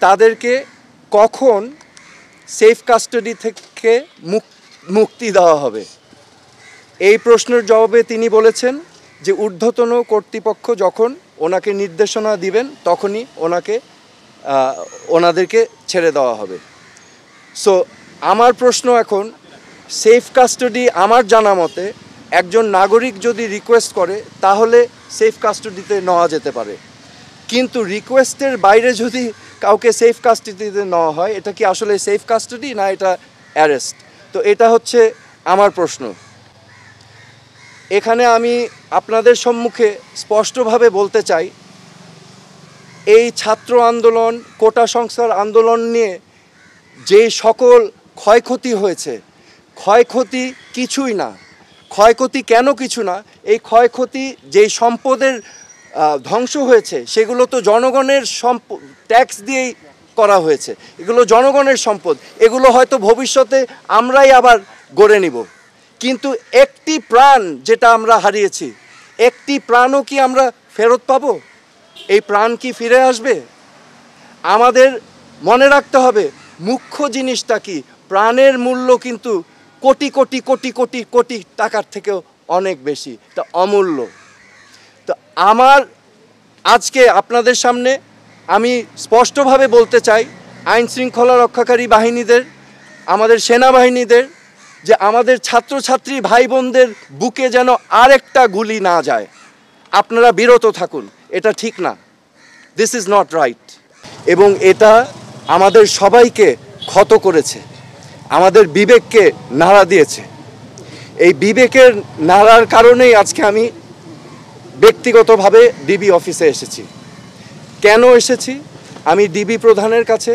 তাদেরকে কখন safe custody থেকে মুক্তি দেওয়া হবে? এই প্রশ্নের জবাবে তিনি বলেছেন যে ঊর্ধ্বতন কর্তৃপক্ষ যখন ওনাকে নির্দেশনা দিবেন তখনই ওনাদেরকে ছেড়ে দেওয়া হবে। সো আমার প্রশ্ন এখন, সেফ কাস্টাডি আমার জানা মতে একজন নাগরিক যদি রিকোয়েস্ট করে তাহলে সেফ কাস্টাডিতে নেওয়া যেতে পারে, কিন্তু রিকোয়েস্টের বাইরে যদি কাউকে সেফ কাস্টাডিতে নেওয়া হয়, এটা কি আসলে সেফ কাস্টাডি না এটা অ্যারেস্ট? তো এটা হচ্ছে আমার প্রশ্ন। এখানে আমি আপনাদের সম্মুখে স্পষ্টভাবে বলতে চাই, এই ছাত্র আন্দোলন, কোটা সংস্কার আন্দোলন নিয়ে যে সকল ক্ষয়ক্ষতি হয়েছে, ক্ষয়ক্ষতি কিছুই না। ক্ষয়ক্ষতি কেন কিছু না? এই ক্ষয়ক্ষতি যেই সম্পদের ধ্বংস হয়েছে সেগুলো তো জনগণের ট্যাক্স দিয়েই করা হয়েছে। এগুলো জনগণের সম্পদ, এগুলো হয়তো ভবিষ্যতে আমরাই আবার গড়ে নিব। কিন্তু একটি প্রাণ যেটা আমরা হারিয়েছি, একটি প্রাণও কি আমরা ফেরত পাবো? এই প্রাণ কি ফিরে আসবে? আমাদের মনে রাখতে হবে মুখ্য জিনিসটা কি, প্রাণের মূল্য কিন্তু কোটি কোটি কোটি কোটি কোটি টাকার থেকেও অনেক বেশি, তা অমূল্য। তো আমার আজকে আপনাদের সামনে আমি স্পষ্টভাবে বলতে চাই আইন শৃঙ্খলা রক্ষাকারী বাহিনীদের, আমাদের সেনাবাহিনীদের, যে আমাদের ছাত্রছাত্রী ভাই বোনদের বুকে যেন আরেকটা গুলি না যায়। আপনারা বিরত থাকুন, এটা ঠিক না, দিস ইজ নট রাইট। এবং এটা আমাদের সবাইকে ক্ষত করেছে, আমাদের বিবেককে নাড়া দিয়েছে। এই বিবেকের নাড়ার কারণেই আজকে আমি ব্যক্তিগতভাবে ডিবি অফিসে এসেছি। কেন এসেছি? আমি ডিবি প্রধানের কাছে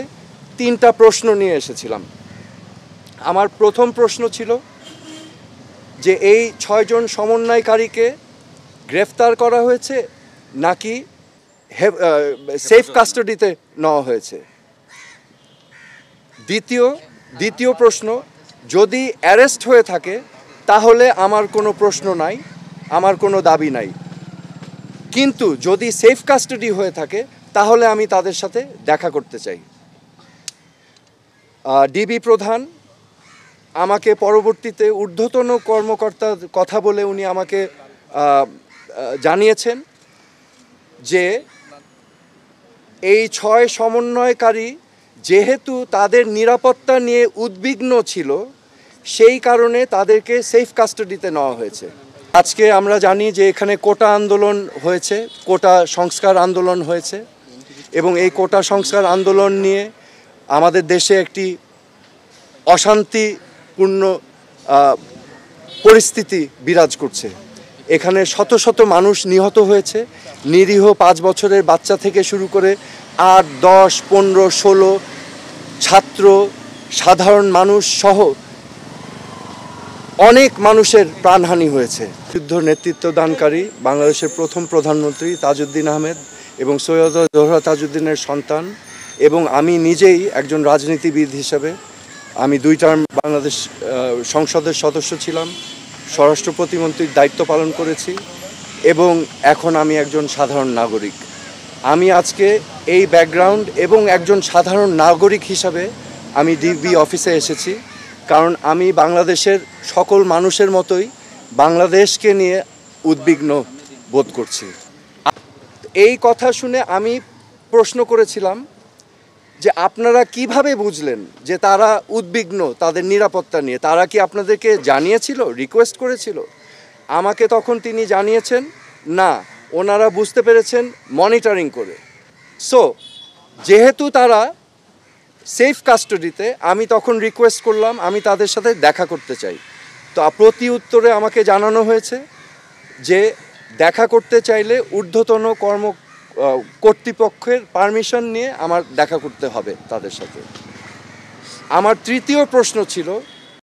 3টা প্রশ্ন নিয়ে এসেছিলাম। আমার প্রথম প্রশ্ন ছিল যে এই 6 জন সমন্বয়কারীকে গ্রেফতার করা হয়েছে নাকি সেফ কাস্টাডিতে নেওয়া হয়েছে। দ্বিতীয় প্রশ্ন, যদি অ্যারেস্ট হয়ে থাকে তাহলে আমার কোনো প্রশ্ন নাই, আমার কোনো দাবি নাই, কিন্তু যদি সেফ কাস্টাডি হয়ে থাকে তাহলে আমি তাদের সাথে দেখা করতে চাই। ডিবি প্রধান আমাকে পরবর্তীতে ঊর্ধ্বতন কর্মকর্তার কথা বলে উনি আমাকে জানিয়েছেন যে এই 6 সমন্বয়কারী যেহেতু তাদের নিরাপত্তা নিয়ে উদ্বিগ্ন ছিল, সেই কারণে তাদেরকে সেফ কাস্টাডিতে নেওয়া হয়েছে। আজকে আমরা জানি যে এখানে কোটা আন্দোলন হয়েছে, কোটা সংস্কার আন্দোলন হয়েছে, এবং এই কোটা সংস্কার আন্দোলন নিয়ে আমাদের দেশে একটি অশান্তিপূর্ণ পরিস্থিতি বিরাজ করছে। এখানে শত শত মানুষ নিহত হয়েছে, নিরীহ 5 বছরের বাচ্চা থেকে শুরু করে 8, 10, 15, 16 ছাত্র, সাধারণ মানুষ সহ অনেক মানুষের প্রাণহানি হয়েছে। যুদ্ধ নেতৃত্ব দানকারী বাংলাদেশের প্রথম প্রধানমন্ত্রী তাজউদ্দিন আহমেদ এবং সৈয়দ জোহরা তাজউদ্দিনের সন্তান, এবং আমি নিজেই একজন রাজনীতিবিদ হিসেবে আমি 2 টার্ম বাংলাদেশ সংসদের সদস্য ছিলাম, স্বরাষ্ট্র প্রতিমন্ত্রীর দায়িত্ব পালন করেছি, এবং এখন আমি একজন সাধারণ নাগরিক। আমি আজকে এই ব্যাকগ্রাউন্ড এবং একজন সাধারণ নাগরিক হিসাবে আমি ডিবি অফিসে এসেছি, কারণ আমি বাংলাদেশের সকল মানুষের মতোই বাংলাদেশকে নিয়ে উদ্বিগ্ন বোধ করছি। এই কথা শুনে আমি প্রশ্ন করেছিলাম যে আপনারা কিভাবে বুঝলেন যে তারা উদ্বিগ্ন তাদের নিরাপত্তা নিয়ে? তারা কি আপনাদেরকে জানিয়েছিল, রিকোয়েস্ট করেছিল? আমাকে তখন তিনি জানিয়েছেন না, ওনারা বুঝতে পেরেছেন মনিটরিং করে। সো যেহেতু তারা সেফ কাস্টাডিতে, আমি তখন রিকোয়েস্ট করলাম আমি তাদের সাথে দেখা করতে চাই। তো প্রতি উত্তরে আমাকে জানানো হয়েছে যে দেখা করতে চাইলে ঊর্ধ্বতন কর্তৃপক্ষের পারমিশন নিয়ে আমার দেখা করতে হবে তাদের সাথে। আমার তৃতীয় প্রশ্ন ছিল